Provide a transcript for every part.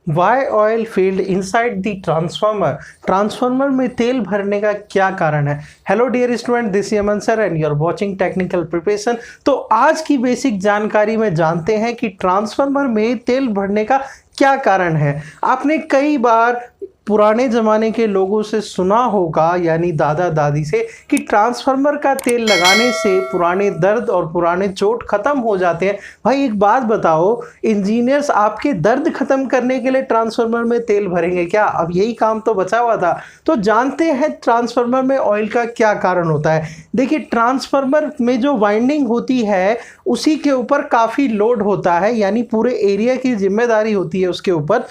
Y oil filled inside the transformer. Transformer में तेल भरने का क्या कारण है। Hello dear student, this is Aman sir and you are watching technical preparation. तो आज की बेसिक जानकारी में जानते हैं कि ट्रांसफार्मर में तेल भरने का क्या कारण है। आपने कई बार पुराने ज़माने के लोगों से सुना होगा, यानी दादा दादी से, कि ट्रांसफार्मर का तेल लगाने से पुराने दर्द और पुराने चोट ख़त्म हो जाते हैं। भाई एक बात बताओ, इंजीनियर्स आपके दर्द ख़त्म करने के लिए ट्रांसफार्मर में तेल भरेंगे क्या? अब यही काम तो बचा हुआ था। तो जानते हैं ट्रांसफार्मर में ऑयल का क्या कारण होता है। देखिए, ट्रांसफार्मर में जो वाइंडिंग होती है उसी के ऊपर काफ़ी लोड होता है, यानी पूरे एरिया की जिम्मेदारी होती है उसके ऊपर।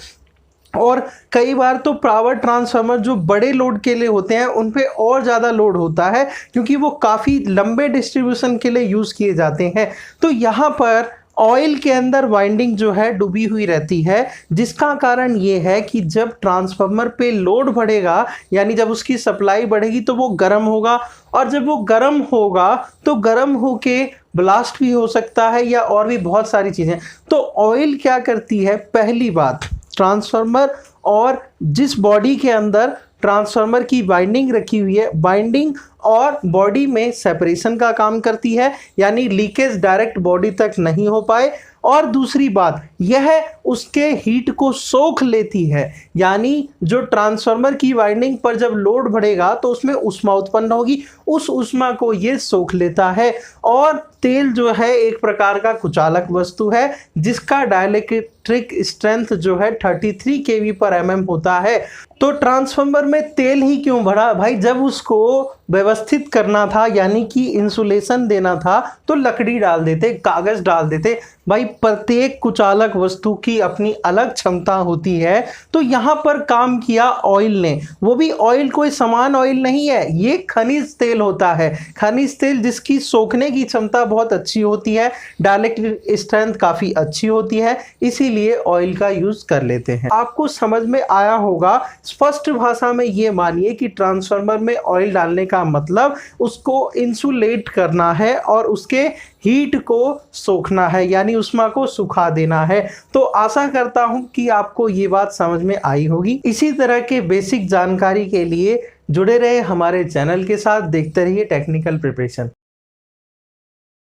और कई बार तो पावर ट्रांसफार्मर जो बड़े लोड के लिए होते हैं उन पे और ज़्यादा लोड होता है, क्योंकि वो काफ़ी लंबे डिस्ट्रीब्यूशन के लिए यूज़ किए जाते हैं। तो यहाँ पर ऑयल के अंदर वाइंडिंग जो है डूबी हुई रहती है, जिसका कारण ये है कि जब ट्रांसफार्मर पे लोड बढ़ेगा, यानी जब उसकी सप्लाई बढ़ेगी, तो वो गर्म होगा, और जब वो गर्म होगा तो गर्म होके ब्लास्ट भी हो सकता है, या और भी बहुत सारी चीज़ें। तो ऑयल क्या करती है, पहली बात, ट्रांसफार्मर और जिस बॉडी के अंदर ट्रांसफार्मर की वाइंडिंग रखी हुई है, वाइंडिंग और बॉडी में सेपरेशन का काम करती है, यानी लीकेज डायरेक्ट बॉडी तक नहीं हो पाए। और दूसरी बात, यह उसके हीट को सोख लेती है, यानी जो ट्रांसफार्मर की वाइंडिंग पर जब लोड बढ़ेगा तो उसमें ऊष्मा उत्पन्न होगी, उस ऊष्मा को ये सोख लेता है। और तेल जो है एक प्रकार का कुचालक वस्तु है, जिसका डाइलेक्ट्रिक स्ट्रेंथ जो है 33 kV/mm होता है। तो ट्रांसफार्मर में तेल ही क्यों भरा भाई? जब उसको व्यवस्थित करना था, यानी कि इंसुलेशन देना था, तो लकड़ी डाल देते, कागज डाल देते। भाई प्रत्येक कुचालक वस्तु की अपनी अलग क्षमता होती है। तो यहाँ पर काम किया ऑयल ने, वो भी ऑयल कोई समान ऑयल नहीं है, ये खनिज तेल होता है। खनिज तेल जिसकी सोखने की क्षमता बहुत अच्छी होती है, डाइलेक्ट्रिक स्ट्रेंथ काफ़ी अच्छी होती है, इसीलिए ऑयल का यूज़ कर लेते हैं। आपको समझ में आया होगा। स्पष्ट भाषा में ये मानिए कि ट्रांसफार्मर में ऑयल डालने का मतलब उसको इंसुलेट करना है और उसके हीट को सोखना है, यानी ऊष्मा को सुखा देना है। तो आशा करता हूं कि आपको ये बात समझ में आई होगी। इसी तरह के बेसिक जानकारी के लिए जुड़े रहे हमारे चैनल के साथ, देखते रहिए टेक्निकल प्रिपरेशन।